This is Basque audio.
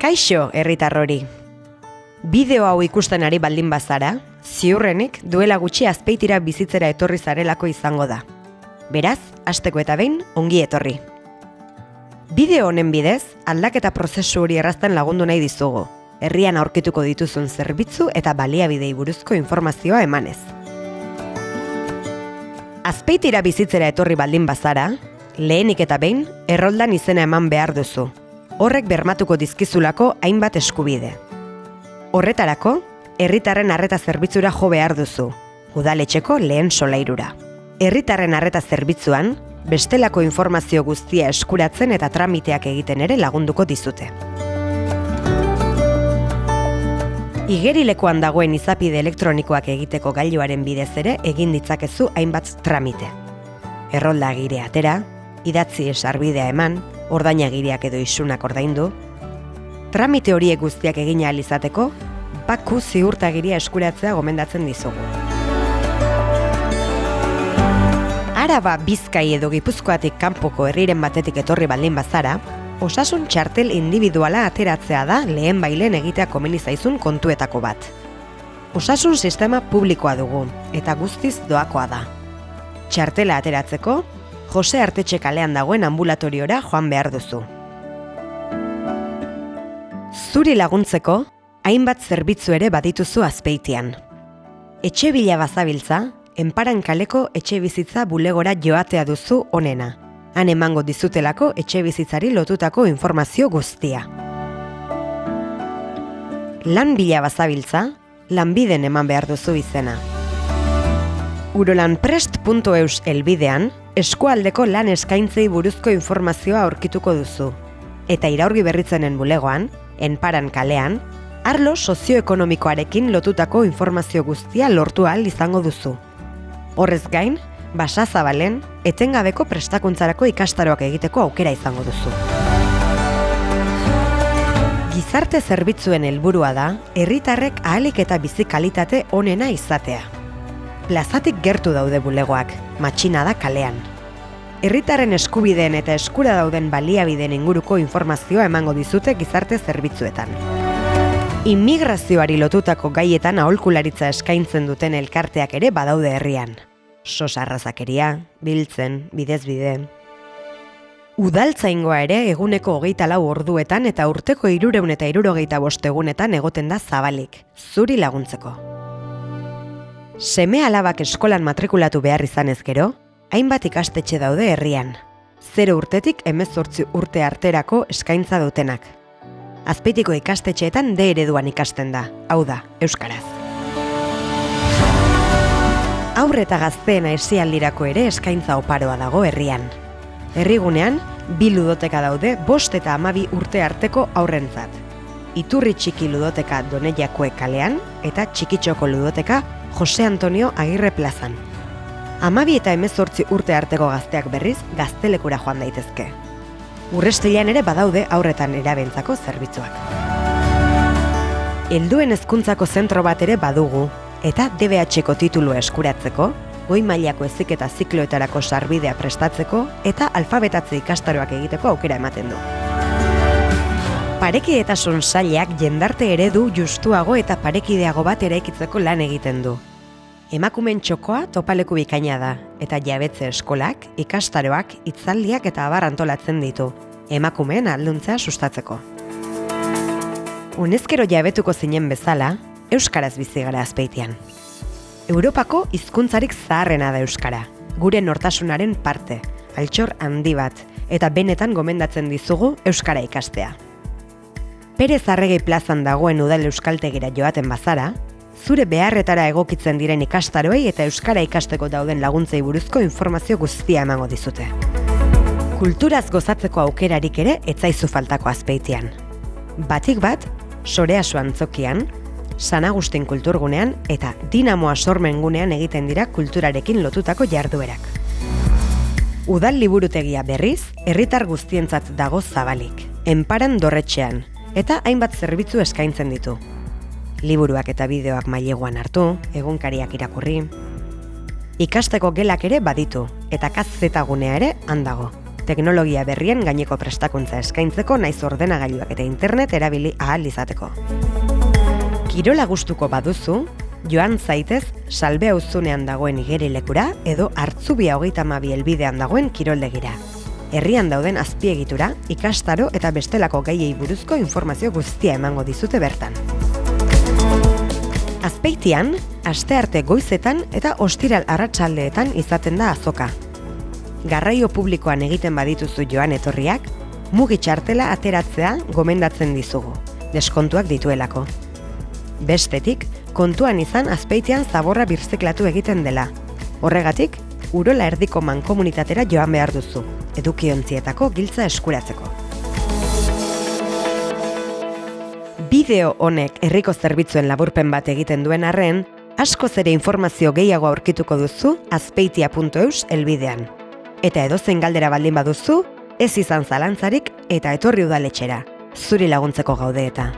Kaixo, herritar hori. Bideo hau ikusten ari baldin bazara, ziurrenik duela gutxi Azpeitira bizitzera etorri zarelako izango da. Beraz, hasteko eta behin, ongi etorri. Bideo honen bidez, aldaketa prozesu hori errazten lagundu nahi dizugu, herrian aurkituko dituzun zerbitzu eta baliabidei buruzko informazioa emanez. Azpeitira bizitzera etorri baldin bazara, lehenik eta behin, erroldan izena eman behar duzu. Horrek bermatuko dizkizulako hainbat eskubide. Horretarako, herritarren arreta zerbitzura jo behar duzu, udaletxeko lehen solairura. Herritarren arreta zerbitzuan, bestelako informazio guztia eskuratzen eta tramiteak egiten ere lagunduko dizute. Igerilekoan dagoen izapide elektronikoak egiteko gailuaren bidez ere egin ditzakezu hainbat tramite. Errolda agirea atera, idatzi sarbidea eman, ordainagiriak edo isunak ordaindu. Tramite horiek guztiak egin ahal izateko, baku ziurtagiria eskuratzea gomendatzen dizugu. Araba, Bizkai edo Gipuzkoatik kanpoko herriren batetik etorri baldin bazara, osasun txartel individuala ateratzea da lehen bailen egitea komeni zaizun kontuetako bat. Osasun sistema publikoa dugu, eta guztiz doakoa da. Txartela ateratzeko, Jose Artetxe kalean dagoen ambulatoriora joan behar duzu. Zuri laguntzeko, hainbat zerbitzu ere badituzu Azpeitian. Etxe bila bazabiltza, Enparan kaleko etxe bizitza bulegora joatea duzu onena. Han emango dizutelako etxe bizitzari lotutako informazio guztia. Lan bila bazabiltza, lanbiden eman behar duzu izena. Urolanprest.eus helbidean, eskualdeko lan eskaintzei buruzko informazioa aurkituko duzu. Eta Iraurgi Berritzenen bulegoan, Enparan kalean, arlo sozioekonomikoarekin lotutako informazio guztia lortu ahal izango duzu. Horrez gain, Basazabalen, etengabeko prestakuntzarako ikastaroak egiteko aukera izango duzu. Gizarte zerbitzuen helburua da, herritarrek ahalik eta bizi kalitate onena izatea. Plazatik gertu daude bulegoak, matxinada kalean. Herritarren eskubideen eta eskura dauden baliabideen inguruko informazioa emango dizute gizarte zerbitzuetan. Immigrazioari lotutako gaietan aholkularitza eskaintzen duten elkarteak ere badaude herrian. Sosarrazakeria, biltzen, bidez-bide. Udaltzaingoa ere eguneko 24 orduetan eta urteko 365 egunetan egoten da zabalik, zuri laguntzeko. Seme alabak eskolan matrikulatu behar izanez gero, hainbat ikastetxe daude herrian. 0 urtetik 18 urte arterako eskaintza dutenak. Azpeitiko ikastetxeetan D ereduan ikasten da, hau da, euskaraz. Haur eta gazteen aisialdirako ere eskaintza oparoa dago herrian. Herrigunean, 2 ludoteka daude 5 eta 12 urte arteko haurrentzat. Iturri txiki ludoteka Doneiakue kalean eta Txikitxoko ludoteka Jose Antonio Agirre plazan. 12 eta 18 urte arteko gazteak berriz gaztelekura joan daitezke. Urrestilean ere badaude haurretan erabentzako zerbitzuak. Helduen hezkuntzako zentro bat ere badugu, eta DBH-ko titulua eskuratzeko, goi mailako heziketa zikloetarako sarbidea prestatzeko eta alfabetatze ikastaroak egiteko aukera ematen du. Parekidetasun sailak jendarte eredu justuago eta parekideago bat eraikitzeko lan egiten du. Emakumeen txokoa topaleku bikaina da, eta jabetze eskolak, ikastaroak, hitzaldiak eta abar antolatzen ditu, emakumeen ahalduntzea sustatzeko. Honezkero jabetuko zinen bezala, euskaraz bizi gara Azpeitian. Europako hizkuntzarik zaharrena da euskara, gure nortasunaren parte, altxor handi bat, eta benetan gomendatzen dizugu euskara ikastea. Perez Arregi plazan dagoen udal euskaltegira joaten bazara, zure beharretara egokitzen diren ikastaroei eta euskara ikasteko dauden laguntzei buruzko informazio guztia emango dizute. Kulturaz gozatzeko aukerarik ere etzaizu faltako Azpeitian. Batik bat, Soreasu antzokian, San Agustin kulturgunean eta Dinamoa sormengunean egiten dira kulturarekin lotutako jarduerak. Udal liburutegia berriz, herritar guztientzat dago zabalik, Enparan dorretxean, eta hainbat zerbitzu eskaintzen ditu. Liburuak eta bideoak maileguan hartu, egunkariak irakurri. Ikasteko gelak ere baditu, eta KZ gunea ere handago. teknologia berrien gaineko prestakuntza eskaintzeko naiz ordenagailuak eta internet erabili ahal izateko. Kirola gustuko baduzu, joan zaitez Salbe auzunean dagoen igerilekura edo Hartzubia 32 helbidean dagoen kiroldegira. Herrian dauden azpiegitura, ikastaro eta bestelako gaiei buruzko informazio guztia emango dizute bertan. Azpeitian, astearte goizetan eta ostiral arratsaldeetan izaten da azoka. Garraio publikoan egiten badituzu joan etorriak, mugi txartela ateratzea gomendatzen dizugu, deskontuak dituelako. Bestetik, kontuan izan Azpeitian zaborra birziklatu egiten dela. Horregatik, Urola Erdiko mankomunitatera joan behar duzu, edukiontzietako giltza eskuratzeko. Bideo honek herriko zerbitzuen laburpen bat egiten duen arren, askoz ere informazio gehiago aurkituko duzu azpeitia.eus helbidean. Eta edozein galdera baldin baduzu, ez izan zalantzarik eta etorri udaletxera. Zuri laguntzeko gaude eta.